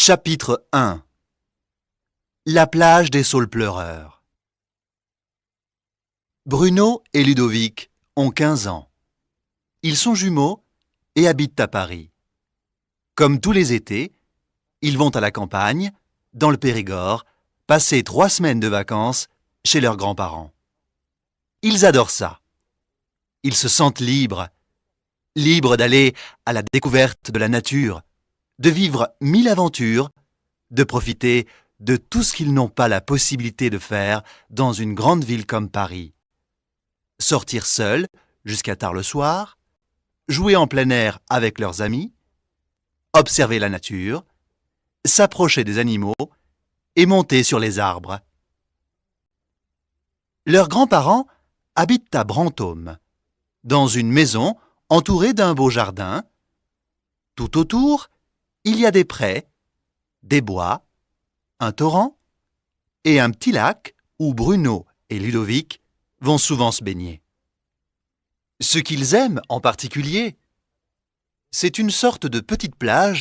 Chapitre 1. La plage des saules pleureurs. Bruno et Ludovic ont 15 ans. Ils sont jumeaux et habitent à Paris. Comme tous les étés, ils vont à la campagne, dans le Périgord, passer 3 semaines de vacances chez leurs grands-parents. Ils adorent ça. Ils se sentent libres d'aller à la découverte de la nature, de vivre 1000 aventures, de profiter de tout ce qu'ils n'ont pas la possibilité de faire dans une grande ville comme Paris. Sortir seuls jusqu'à tard le soir, jouer en plein air avec leurs amis, observer la nature, s'approcher des animaux et monter sur les arbres. Leurs grands-parents habitent à Brantôme, dans une maison entourée d'un beau jardin. Tout autour, il y a des prés, des bois, un torrent et un petit lac où Bruno et Ludovic vont souvent se baigner. Ce qu'ils aiment en particulier, c'est une sorte de petite plage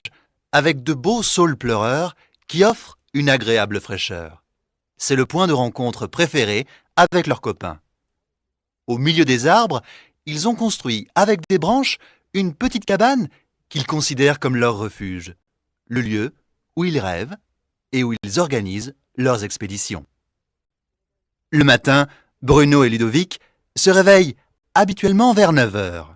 avec de beaux saules pleureurs qui offrent une agréable fraîcheur. C'est le point de rencontre préféré avec leurs copains. Au milieu des arbres, ils ont construit avec des branches une petite cabane qu'ils considèrent comme leur refuge, le lieu où ils rêvent et où ils organisent leurs expéditions. Le matin, Bruno et Ludovic se réveillent habituellement vers 9 heures.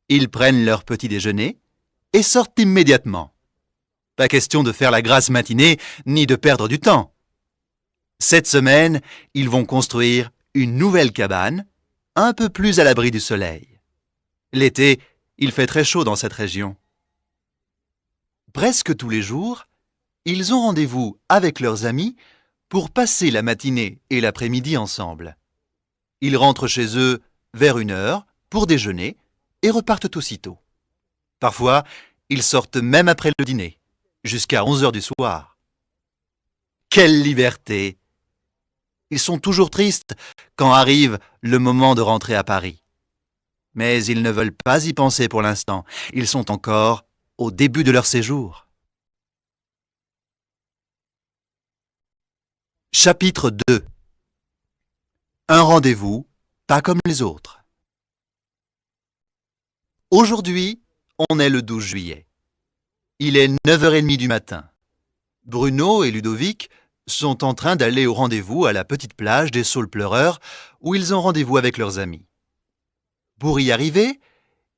Ils prennent leur petit déjeuner et sortent immédiatement. Pas question de faire la grasse matinée ni de perdre du temps. Cette semaine, ils vont construire une nouvelle cabane, un peu plus à l'abri du soleil. L'été, il fait très chaud dans cette région. Presque tous les jours, ils ont rendez-vous avec leurs amis pour passer la matinée et l'après-midi ensemble. Ils rentrent chez eux vers 1 heure pour déjeuner et repartent aussitôt. Parfois, ils sortent même après le dîner, jusqu'à 11 heures du soir. Quelle liberté! Ils sont toujours tristes quand arrive le moment de rentrer à Paris. Mais ils ne veulent pas y penser pour l'instant. Ils sont encore au début de leur séjour. Chapitre 2. Un rendez-vous pas comme les autres. Aujourd'hui, on est le 12 juillet. Il est 9h30 du matin. Bruno et Ludovic sont en train d'aller au rendez-vous à la petite plage des saules pleureurs où ils ont rendez-vous avec leurs amis. Pour y arriver,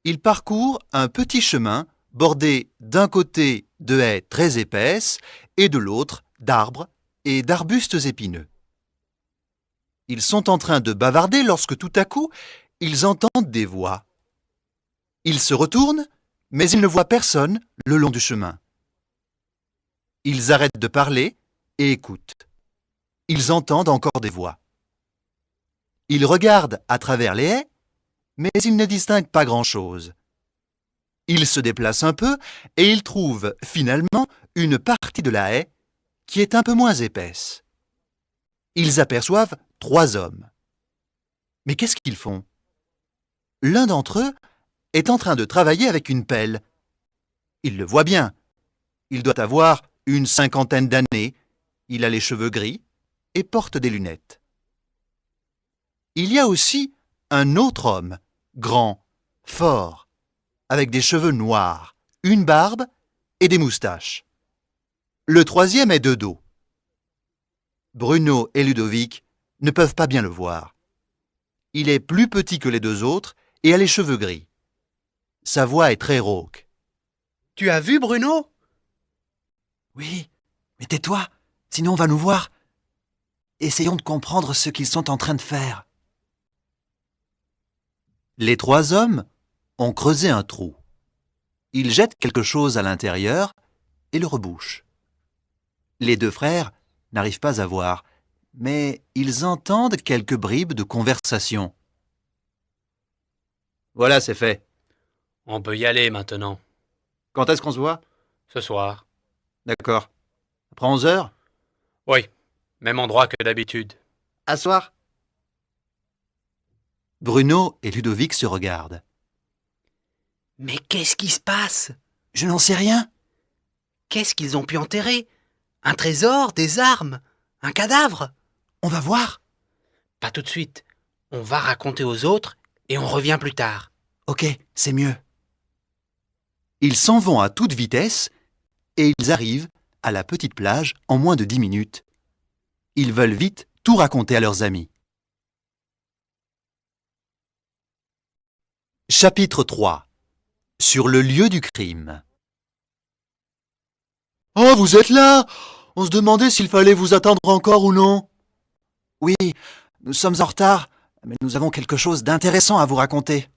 ils parcourent un petit chemin bordé d'un côté de haies très épaisses et de l'autre d'arbres et d'arbustes épineux. Ils sont en train de bavarder lorsque tout à coup, ils entendent des voix. Ils se retournent, mais ils ne voient personne le long du chemin. Ils arrêtent de parler et écoutent. Ils entendent encore des voix. Ils regardent à travers les haies, mais ils ne distinguent pas grand-chose. Ils se déplacent un peu et ils trouvent finalement une partie de la haie qui est un peu moins épaisse. Ils aperçoivent 3 hommes. Mais qu'est-ce qu'ils font? L'un d'entre eux est en train de travailler avec une pelle. Il le voit bien. Il doit avoir une 50aine d'années. Il a les cheveux gris et porte des lunettes. Il y a aussi un autre homme, grand, fort, avec des cheveux noirs, une barbe et des moustaches. Le troisième est de dos. Bruno et Ludovic ne peuvent pas bien le voir. Il est plus petit que les 2 autres et a les cheveux gris. Sa voix est très rauque. « Tu as vu Bruno ?»« Oui, mais tais-toi, sinon on va nous voir. Essayons de comprendre ce qu'ils sont en train de faire. » Les 3 hommes ont creusé un trou. Ils jettent quelque chose à l'intérieur et le rebouchent. Les 2 frères n'arrivent pas à voir, mais ils entendent quelques bribes de conversation. Voilà, c'est fait. On peut y aller maintenant. Quand est-ce qu'on se voit? Ce soir. D'accord. Après 11 heures? Oui, même endroit que d'habitude. À soir. Bruno et Ludovic se regardent. Mais qu'est-ce qui se passe? Je n'en sais rien. Qu'est-ce qu'ils ont pu enterrer? Un trésor, des armes, un cadavre? On va voir. Pas tout de suite. On va raconter aux autres et on revient plus tard. Ok, c'est mieux. Ils s'en vont à toute vitesse et ils arrivent à la petite plage en moins de 10 minutes. Ils veulent vite tout raconter à leurs amis. Chapitre 3. Sur le lieu du crime. Oh, vous êtes là! On se demandait s'il fallait vous attendre encore ou non. Oui, nous sommes en retard, mais nous avons quelque chose d'intéressant à vous raconter.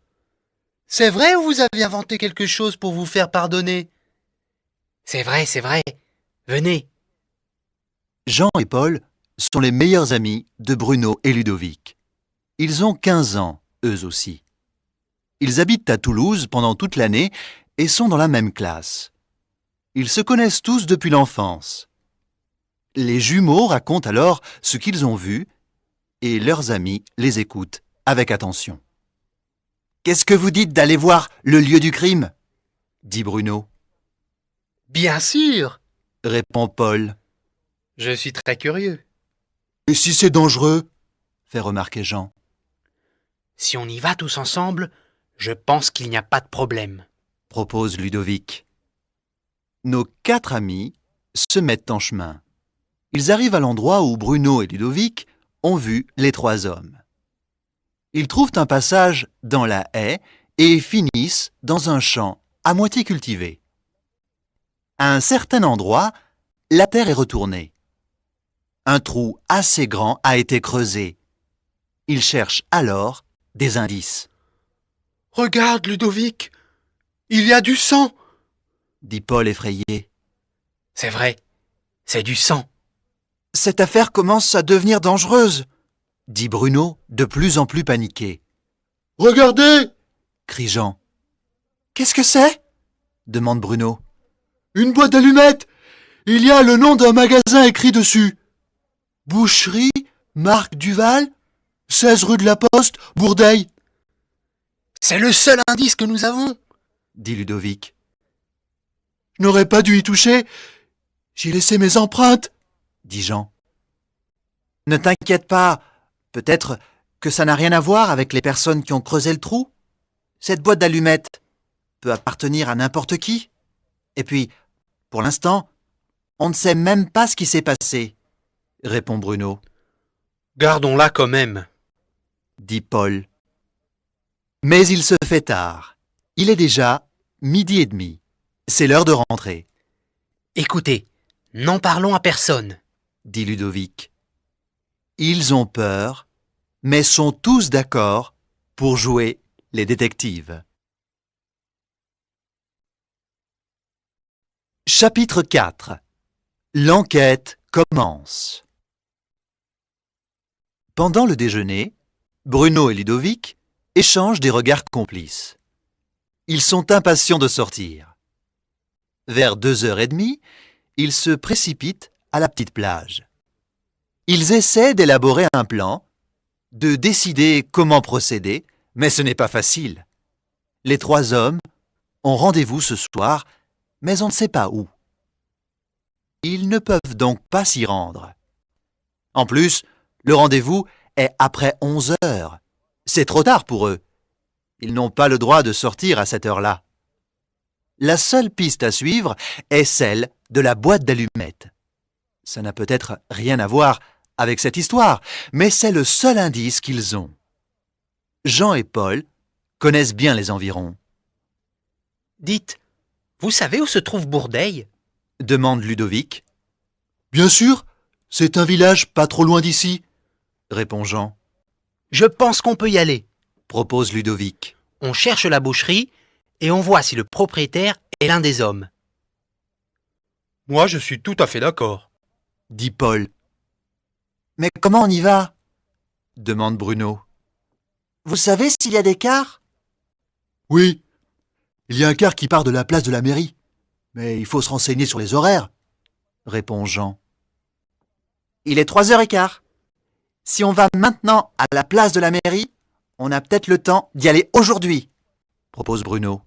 C'est vrai ou vous avez inventé quelque chose pour vous faire pardonner? C'est vrai, c'est vrai. Venez. Jean et Paul sont les meilleurs amis de Bruno et Ludovic. Ils ont 15 ans, eux aussi. Ils habitent à Toulouse pendant toute l'année et sont dans la même classe. Ils se connaissent tous depuis l'enfance. Les jumeaux racontent alors ce qu'ils ont vu et leurs amis les écoutent avec attention. Qu'est-ce que vous dites d'aller voir le lieu du crime? Dit Bruno. Bien sûr. Répond Paul. Je suis très curieux. Et si c'est dangereux? Fait remarquer Jean. Si on y va tous ensemble, je pense qu'il n'y a pas de problème. Propose Ludovic. Nos 4 amis se mettent en chemin. Ils arrivent à l'endroit où Bruno et Ludovic ont vu les 3 hommes. Ils trouvent un passage dans la haie et finissent dans un champ à moitié cultivé. À un certain endroit, la terre est retournée. Un trou assez grand a été creusé. Ils cherchent alors des indices. Regarde, Ludovic. Il y a du sang. Dit Paul effrayé. C'est vrai. C'est du sang. Cette affaire commence à devenir dangereuse. Dit Bruno, de plus en plus paniqué. Regardez! Crie Jean. Qu'est-ce que c'est? Demande Bruno. Une boîte d'allumettes! Il y a le nom d'un magasin écrit dessus. Boucherie, Marc Duval, 16 rue de la Poste, Bourdeil. C'est le seul indice que nous avons. Dit Ludovic. Je n'aurais pas dû y toucher. J'y ai laissé mes empreintes. Dit Jean. Ne t'inquiète pas. Peut-être que ça n'a rien à voir avec les personnes qui ont creusé le trou. Cette boîte d'allumettes peut appartenir à n'importe qui. Et puis, pour l'instant, on ne sait même pas ce qui s'est passé, Répond Bruno. Gardons-la quand même. Dit Paul. Mais il se fait tard. Il est déjà 12h30. C'est l'heure de rentrer, Écoutez, n'en parlons à personne. dit Ludovic. Ils ont peur, mais sont tous d'accord pour jouer les détectives. Chapitre 4. L'enquête commence. Pendant le déjeuner, Bruno et Ludovic échangent des regards complices. Ils sont impatients de sortir. Vers 2h30, ils se précipitent à la petite plage. Ils essaient d'élaborer un plan, de décider comment procéder, mais ce n'est pas facile. Les 3 hommes ont rendez-vous ce soir, mais on ne sait pas où. Ils ne peuvent donc pas s'y rendre. En plus, le rendez-vous est après 11h. C'est trop tard pour eux. Ils n'ont pas le droit de sortir à cette heure-là. La seule piste à suivre est celle de la boîte d'allumettes. Ça n'a peut-être rien à voir avec cette histoire, mais c'est le seul indice qu'ils ont. Jean et Paul connaissent bien les environs. Dites, vous savez où se trouve Bourdeil? Demande Ludovic. Bien sûr, c'est un village pas trop loin d'ici. Répond Jean. Je pense qu'on peut y aller. Propose Ludovic. On cherche la boucherie et on voit si le propriétaire est l'un des hommes. Moi, je suis tout à fait d'accord. Dit Paul. Mais comment on y va? Demande Bruno. Vous savez s'il y a des cars? Oui, il y a un car qui part de la place de la mairie. Mais il faut se renseigner sur les horaires. Répond Jean. Il est 3h15. Si on va maintenant à la place de la mairie, On a peut-être le temps d'y aller aujourd'hui, propose Bruno.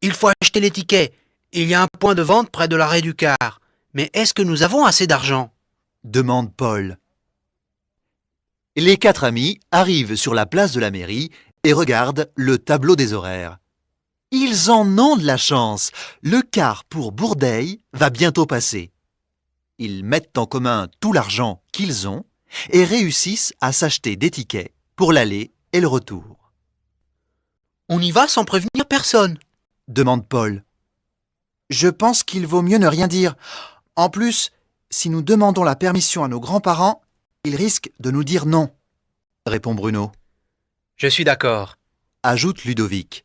Il faut acheter les tickets. Il y a un point de vente près de l'arrêt du car. Mais est-ce que nous avons assez d'argent? Demande Paul. Les 4 amis arrivent sur la place de la mairie et regardent le tableau des horaires. Ils en ont de la chance. Le car pour Bourdeille va bientôt passer. Ils mettent en commun tout l'argent qu'ils ont et réussissent à s'acheter des tickets pour l'aller et le retour. On y va sans prévenir personne. Demande Paul. Je pense qu'il vaut mieux ne rien dire. En plus, si nous demandons la permission à nos grands-parents, ils risquent de nous dire non, Répond Bruno. Je suis d'accord. Ajoute Ludovic.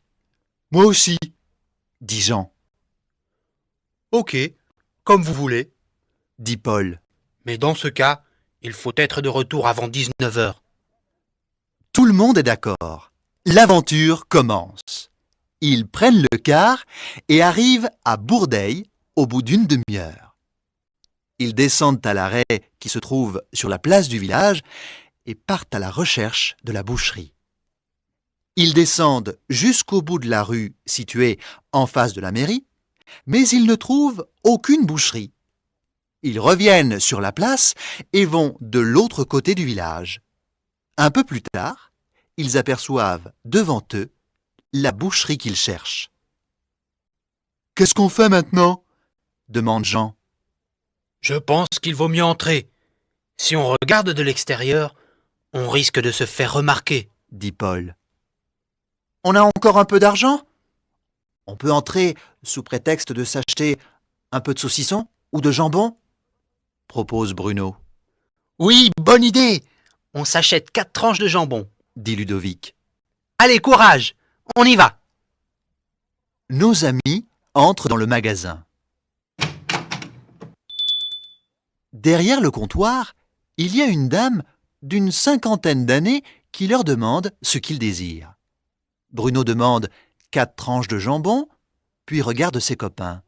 Moi aussi. dit Jean. Ok, comme vous voulez. Dit Paul. Mais dans ce cas, il faut être de retour avant 19 heures. Tout le monde est d'accord. L'aventure commence. Ils prennent le car et arrivent à Bourdeille au bout d'une demi-heure. Ils descendent à l'arrêt qui se trouve sur la place du village et partent à la recherche de la boucherie. Ils descendent jusqu'au bout de la rue située en face de la mairie, mais ils ne trouvent aucune boucherie. Ils reviennent sur la place et vont de l'autre côté du village. Un peu plus tard, ils aperçoivent devant eux la boucherie qu'ils cherchent. « Qu'est-ce qu'on fait maintenant ?» demande Jean. Je pense qu'il vaut mieux entrer. Si on regarde de l'extérieur, on risque de se faire remarquer. Dit Paul. On a encore un peu d'argent? On peut entrer sous prétexte de s'acheter un peu de saucisson ou de jambon? Propose Bruno. Oui, bonne idée. On s'achète 4 tranches de jambon. Dit Ludovic. Allez, courage, on y va. Nos amis entrent dans le magasin. Derrière le comptoir, il y a une dame d'une 50aine d'années qui leur demande ce qu'ils désirent. Bruno demande 4 tranches de jambon, puis regarde ses copains.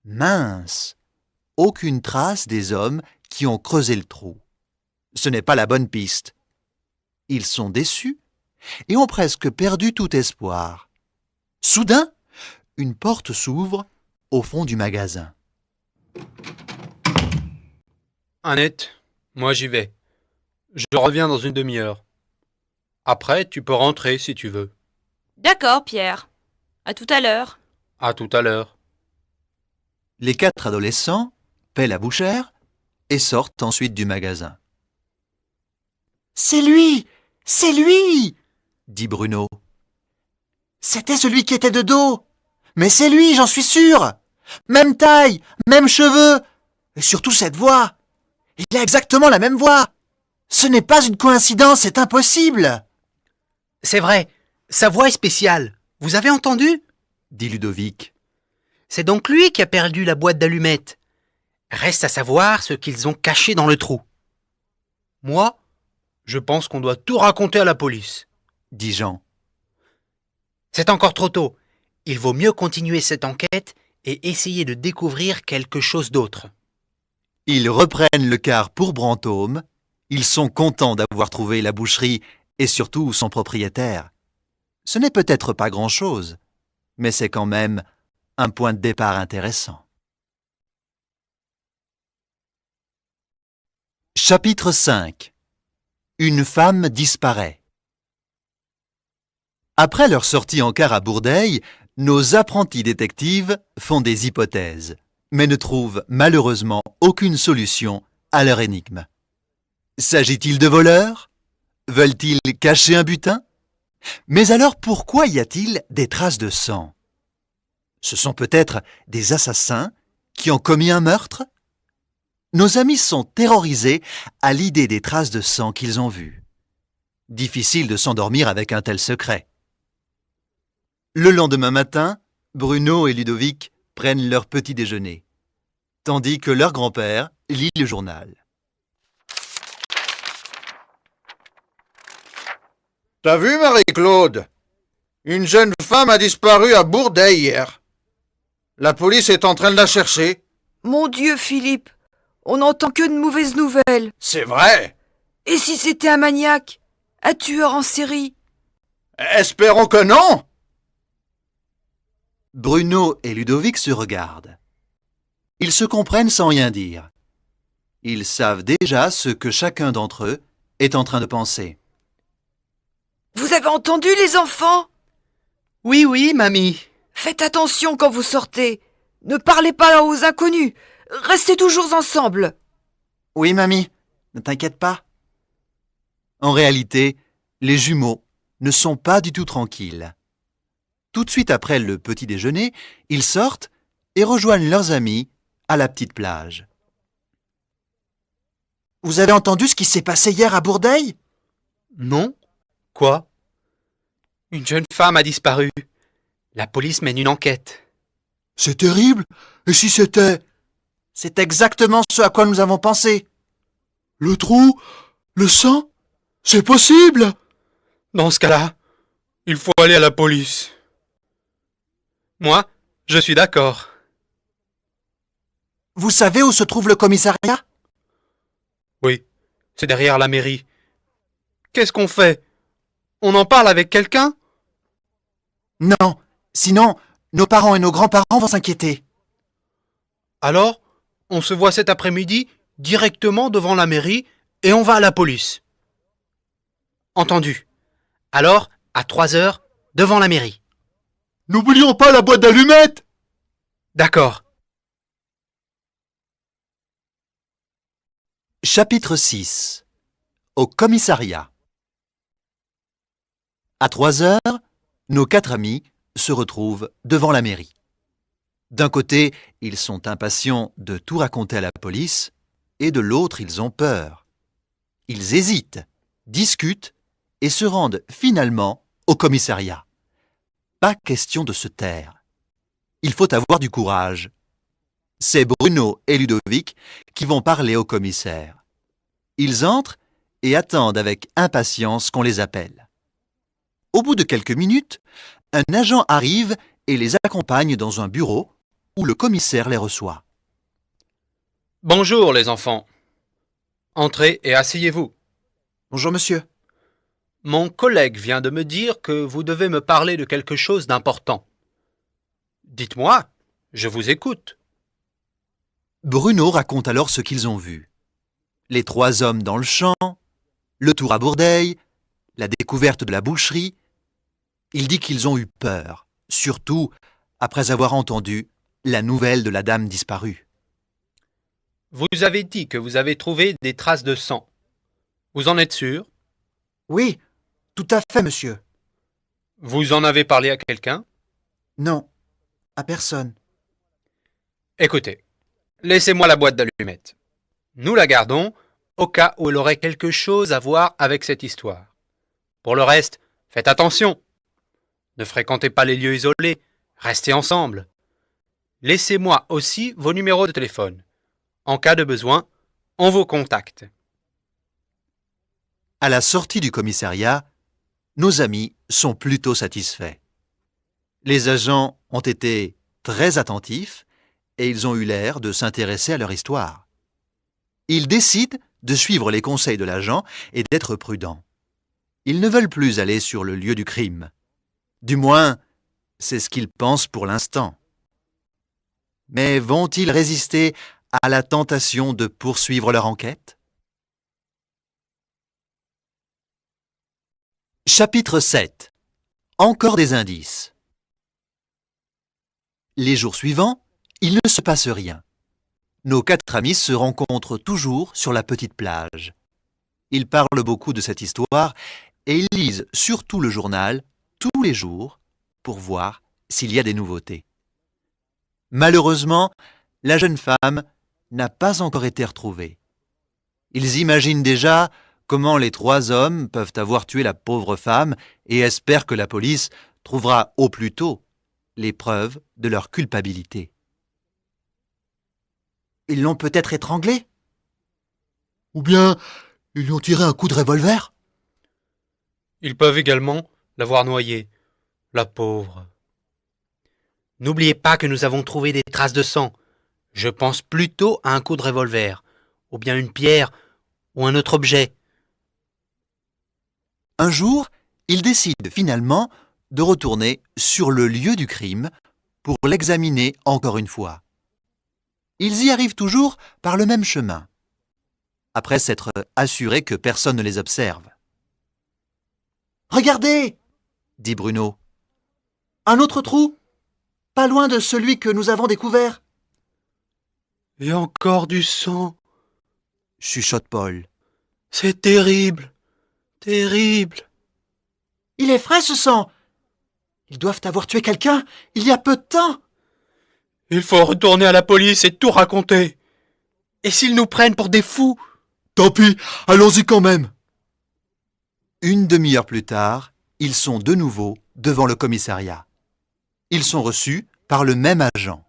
Mince! Aucune trace des hommes qui ont creusé le trou. Ce n'est pas la bonne piste. Ils sont déçus et ont presque perdu tout espoir. Soudain, une porte s'ouvre au fond du magasin. Annette, moi j'y vais. Je reviens dans une demi-heure. Après, tu peux rentrer si tu veux. D'accord, Pierre. À tout à l'heure. À tout à l'heure. Les 4 adolescents paient la bouchère et sortent ensuite du magasin. « C'est lui! C'est lui !» dit Bruno. « C'était celui qui était de dos! Mais c'est lui, j'en suis sûr! Même taille, même cheveux! Et surtout cette voix! Il a exactement la même voix! Ce n'est pas une coïncidence, c'est impossible! » C'est vrai, sa voix est spéciale. Vous avez entendu? Dit Ludovic. C'est donc lui qui a perdu la boîte d'allumettes. Reste à savoir ce qu'ils ont caché dans le trou. Moi, je pense qu'on doit tout raconter à la police. Dit Jean. C'est encore trop tôt. Il vaut mieux continuer cette enquête et essayer de découvrir quelque chose d'autre. Ils reprennent le car pour Brantôme. Ils sont contents d'avoir trouvé la boucherie et surtout son propriétaire. Ce n'est peut-être pas grand-chose, mais c'est quand même un point de départ intéressant. Chapitre 5. Une femme disparaît. Après leur sortie en car à Bourdeille, nos apprentis détectives font des hypothèses, mais ne trouvent malheureusement aucune solution à leur énigme. S'agit-il de voleurs? Veulent-ils cacher un butin? Mais alors pourquoi y a-t-il des traces de sang? Ce sont peut-être des assassins qui ont commis un meurtre? Nos amis sont terrorisés à l'idée des traces de sang qu'ils ont vues. Difficile de s'endormir avec un tel secret. Le lendemain matin, Bruno et Ludovic prennent leur petit déjeuner, tandis que leur grand-père lit le journal. T'as vu, Marie-Claude? Une jeune femme a disparu à Bourdeille hier. La police est en train de la chercher. Mon Dieu, Philippe, on n'entend que de mauvaises nouvelles. C'est vrai. Et si c'était un maniaque? Un tueur en série. Espérons que non. Bruno et Ludovic se regardent. Ils se comprennent sans rien dire. Ils savent déjà ce que chacun d'entre eux est en train de penser. Vous avez entendu, les enfants? Oui, oui, mamie. Faites attention quand vous sortez. Ne parlez pas aux inconnus. Restez toujours ensemble. Oui, mamie, ne t'inquiète pas. En réalité, les jumeaux ne sont pas du tout tranquilles. Tout de suite après le petit déjeuner, ils sortent et rejoignent leurs amis à la petite plage. Vous avez entendu ce qui s'est passé hier à Bourdeil? Non? Quoi? Une jeune femme a disparu. La police mène une enquête. C'est terrible. Et si c'était C'est exactement ce à quoi nous avons pensé. le trou, le sang? C'est possible. Dans ce cas-là, il faut aller à la police. Moi, je suis d'accord. Vous savez où se trouve le commissariat? Oui, c'est derrière la mairie. Qu'est-ce qu'on fait? On en parle avec quelqu'un? Non, sinon, nos parents et nos grands-parents vont s'inquiéter. Alors, on se voit cet après-midi directement devant la mairie et on va à la police. Entendu. Alors, à 3 heures, devant la mairie. N'oublions pas la boîte d'allumettes. D'accord. Chapitre 6. Au commissariat. À 3 heures, nos 4 amis se retrouvent devant la mairie. D'un côté, ils sont impatients de tout raconter à la police, et de l'autre, ils ont peur. Ils hésitent, discutent et se rendent finalement au commissariat. Pas question de se taire. Il faut avoir du courage. C'est Bruno et Ludovic qui vont parler au commissaire. Ils entrent et attendent avec impatience qu'on les appelle. Au bout de quelques minutes, un agent arrive et les accompagne dans un bureau où le commissaire les reçoit. Bonjour les enfants. Entrez et asseyez-vous. Bonjour, monsieur. Mon collègue vient de me dire que vous devez me parler de quelque chose d'important. Dites-moi, je vous écoute. Bruno raconte alors ce qu'ils ont vu. Les 3 hommes dans le champ, le tour à Bourdeil, la découverte de la boucherie. Il dit qu'ils ont eu peur, surtout après avoir entendu la nouvelle de la dame disparue. Vous avez dit que vous avez trouvé des traces de sang. Vous en êtes sûr? Oui, tout à fait, monsieur. Vous en avez parlé à quelqu'un? Non, à personne. Écoutez, laissez-moi la boîte d'allumettes. Nous la gardons au cas où elle aurait quelque chose à voir avec cette histoire. Pour le reste, faites attention. Ne fréquentez pas les lieux isolés, restez ensemble. Laissez-moi aussi vos numéros de téléphone. En cas de besoin, on vous contacte. À la sortie du commissariat, nos amis sont plutôt satisfaits. Les agents ont été très attentifs et ils ont eu l'air de s'intéresser à leur histoire. Ils décident de suivre les conseils de l'agent et d'être prudents. Ils ne veulent plus aller sur le lieu du crime. Du moins, c'est ce qu'ils pensent pour l'instant. Mais vont-ils résister à la tentation de poursuivre leur enquête? Chapitre 7. Encore des indices. Les jours suivants, il ne se passe rien. Nos 4 amis se rencontrent toujours sur la petite plage. Ils parlent beaucoup de cette histoire et ils lisent surtout le journal tous les jours pour voir s'il y a des nouveautés. Malheureusement, la jeune femme n'a pas encore été retrouvée. Ils imaginent déjà comment les 3 hommes peuvent avoir tué la pauvre femme et espèrent que la police trouvera au plus tôt les preuves de leur culpabilité. Ils l'ont peut-être étranglé? Ou bien ils lui ont tiré un coup de revolver? Ils peuvent également l'avoir noyée. La pauvre. N'oubliez pas que nous avons trouvé des traces de sang. Je pense plutôt à un coup de revolver, ou bien une pierre, ou un autre objet. Un jour, ils décident finalement de retourner sur le lieu du crime pour l'examiner encore une fois. Ils y arrivent toujours par le même chemin, après s'être assurés que personne ne les observe. « Regardez !» dit Bruno. « Un autre trou, pas loin de celui que nous avons découvert. » Et encore du sang. Chuchote Paul. C'est terrible. Terrible. Il est frais ce sang. Ils doivent avoir tué quelqu'un il y a peu de temps. Il faut retourner à la police et tout raconter. Et s'ils nous prennent pour des fous? Tant pis, allons-y quand même. Une demi-heure plus tard, ils sont de nouveau devant le commissariat. Ils sont reçus par le même agent.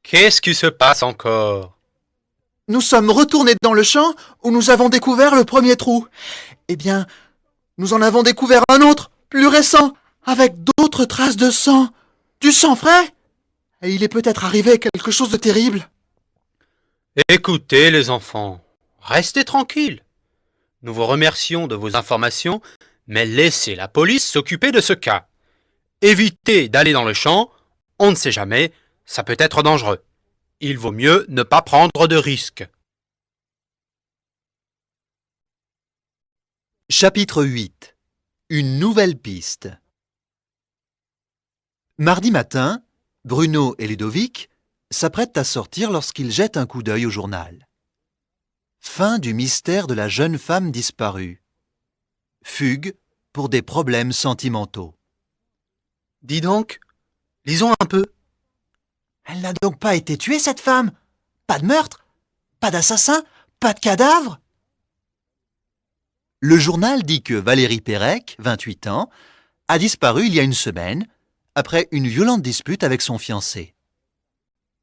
Qu'est-ce qui se passe encore? Nous sommes retournés dans le champ où nous avons découvert le premier trou. Eh bien, nous en avons découvert un autre, plus récent, avec d'autres traces de sang. Du sang frais. Et il est peut-être arrivé quelque chose de terrible. Écoutez les enfants, restez tranquilles. Nous vous remercions de vos informations, mais laissez la police s'occuper de ce cas. Évitez d'aller dans le champ, on ne sait jamais, ça peut être dangereux. Il vaut mieux ne pas prendre de risques. Chapitre 8. Une nouvelle piste. Mardi matin, Bruno et Ludovic s'apprêtent à sortir lorsqu'ils jettent un coup d'œil au journal. Fin du mystère de la jeune femme disparue. Fugue pour des problèmes sentimentaux. Dis donc, lisons un peu. Elle n'a donc pas été tuée, cette femme? Pas de meurtre? Pas d'assassin? Pas de cadavre? Le journal dit que Valérie Pérec, 28 ans, a disparu il y a une semaine après une violente dispute avec son fiancé.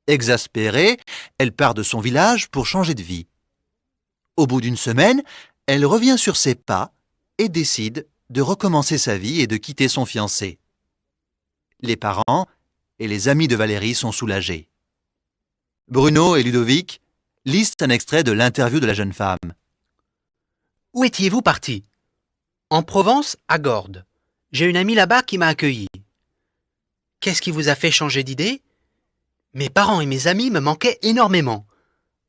Exaspérée, elle part de son village pour changer de vie. Au bout d'une semaine, elle revient sur ses pas et décide de recommencer sa vie et de quitter son fiancé. Les parents et les amis de Valérie sont soulagés. Bruno et Ludovic lisent un extrait de l'interview de la jeune femme. Où étiez-vous parti? En Provence, à Gordes. J'ai une amie là-bas qui m'a accueilli. Qu'est-ce qui vous a fait changer d'idée? Mes parents et mes amis me manquaient énormément.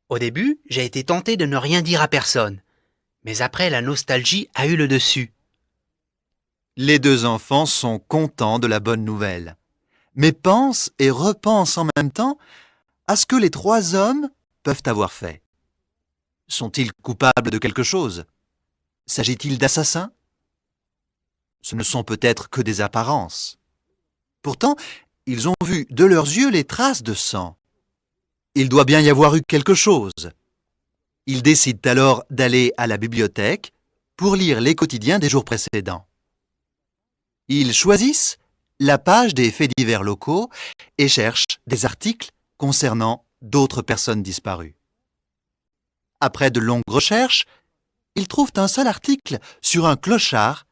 Au début, j'ai été tenté de ne rien dire à personne. Mais après, la nostalgie a eu le dessus. Les deux enfants sont contents de la bonne nouvelle, mais pensent et repensent en même temps à ce que les trois hommes peuvent avoir fait. Sont-ils coupables de quelque chose? S'agit-il d'assassins? Ce ne sont peut-être que des apparences. Pourtant, ils ont vu de leurs yeux les traces de sang. Il doit bien y avoir eu quelque chose. Ils décident alors d'aller à la bibliothèque pour lire les quotidiens des jours précédents. Ils choisissent la page des faits divers locaux et cherchent des articles concernant d'autres personnes disparues. Après de longues recherches, ils trouvent un seul article sur un clochard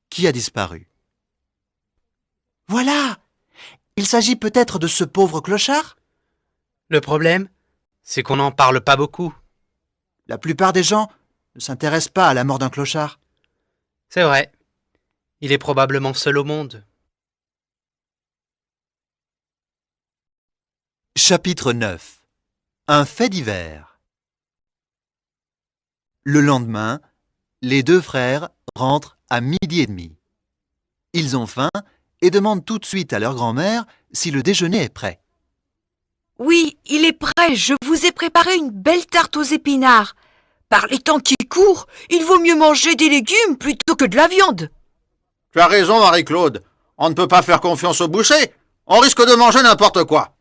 qui a disparu. Voilà! Il s'agit peut-être de ce pauvre clochard? Le problème, c'est qu'on n'en parle pas beaucoup. La plupart des gens ne s'intéressent pas à la mort d'un clochard. C'est vrai. Il est probablement seul au monde. Chapitre 9. Un fait divers. Le lendemain, les deux frères rentrent à 12h30. Ils ont faim et demandent tout de suite à leur grand-mère si le déjeuner est prêt. Oui, il est prêt. Je vous ai préparé une belle tarte aux épinards. Par les temps qui courent, il vaut mieux manger des légumes plutôt que de la viande. Tu as raison, Marie-Claude. On ne peut pas faire confiance au boucher. On risque de manger n'importe quoi.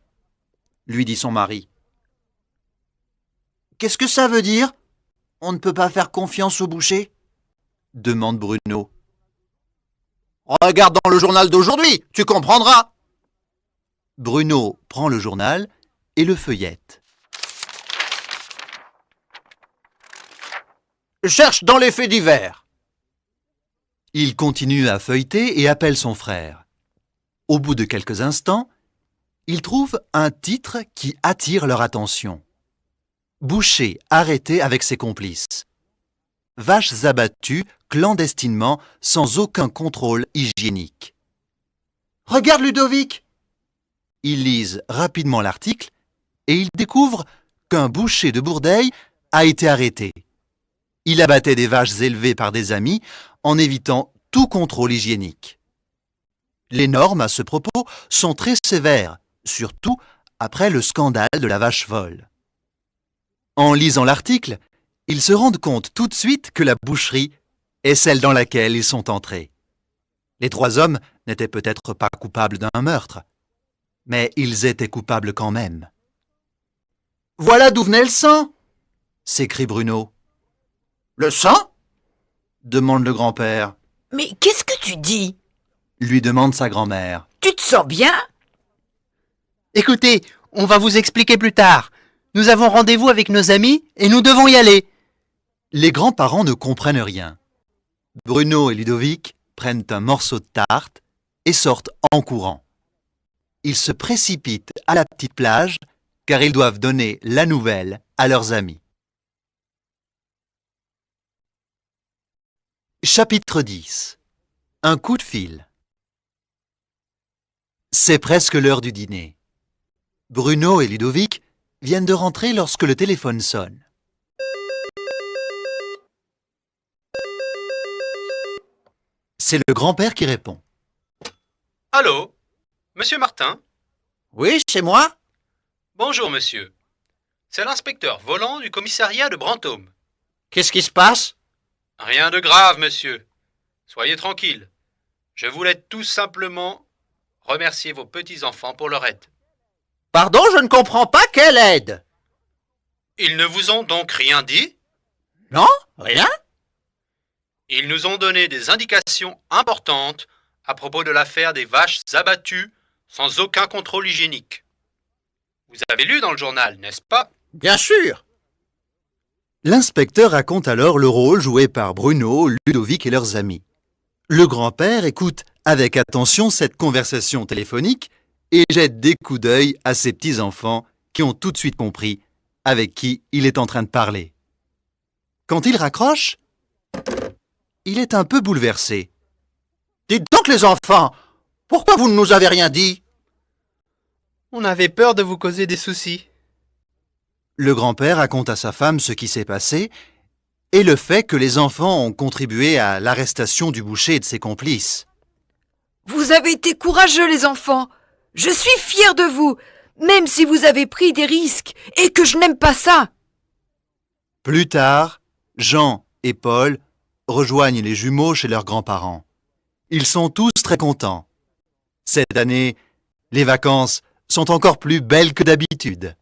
Lui dit son mari. Qu'est-ce que ça veut dire? On ne peut pas faire confiance au boucher? Demande Bruno. Regarde dans le journal d'aujourd'hui, tu comprendras. Bruno prend le journal et le feuillette. Cherche dans les faits divers. Il continue à feuilleter et appelle son frère. Au bout de quelques instants, il trouve un titre qui attire leur attention. Boucher arrêté avec ses complices. vaches abattues clandestinement sans aucun contrôle hygiénique. Regarde Ludovic! Ils lisent rapidement l'article et ils découvrent qu'un boucher de Bourdeille a été arrêté. Il abattait des vaches élevées par des amis en évitant tout contrôle hygiénique. Les normes à ce propos sont très sévères, surtout après le scandale de la vache folle. En lisant l'article, ils se rendent compte tout de suite que la boucherie est celle dans laquelle ils sont entrés. Les 3 hommes n'étaient peut-être pas coupables d'un meurtre, mais ils étaient coupables quand même. « Voilà d'où venait le sang !» s'écrie Bruno. « Le sang ?» demande le grand-père. « Mais qu'est-ce que tu dis? Lui demande sa grand-mère. Tu te sens bien? » Écoutez, on va vous expliquer plus tard. Nous avons rendez-vous avec nos amis et nous devons y aller. Les grands-parents ne comprennent rien. Bruno et Ludovic prennent un morceau de tarte et sortent en courant. Ils se précipitent à la petite plage car ils doivent donner la nouvelle à leurs amis. Chapitre 10. Un coup de fil. C'est presque l'heure du dîner. Bruno et Ludovic viennent de rentrer lorsque le téléphone sonne. C'est le grand-père qui répond. Allô? Monsieur Martin? Oui, c'est moi? Bonjour, monsieur. C'est l'inspecteur volant du commissariat de Brantôme. Qu'est-ce qui se passe? Rien de grave, monsieur. Soyez tranquille. Je voulais tout simplement remercier vos petits-enfants pour leur aide. Pardon, je ne comprends pas quelle aide. Ils ne vous ont donc rien dit? Non, rien? Ils nous ont donné des indications importantes à propos de l'affaire des vaches abattues sans aucun contrôle hygiénique. Vous avez lu dans le journal, n'est-ce pas? Bien sûr. L'inspecteur raconte alors le rôle joué par Bruno, Ludovic et leurs amis. Le grand-père écoute avec attention cette conversation téléphonique et jette des coups d'œil à ses petits-enfants qui ont tout de suite compris avec qui il est en train de parler. Quand il raccroche, il est un peu bouleversé. Dites donc les enfants, pourquoi vous ne nous avez rien dit? On avait peur de vous causer des soucis. Le grand-père raconte à sa femme ce qui s'est passé et le fait que les enfants ont contribué à l'arrestation du boucher et de ses complices. Vous avez été courageux, les enfants. Je suis fière de vous, même si vous avez pris des risques et que je n'aime pas ça. Plus tard, Jean et Paul rejoignent les jumeaux chez leurs grands-parents. Ils sont tous très contents. Cette année, les vacances sont encore plus belles que d'habitude.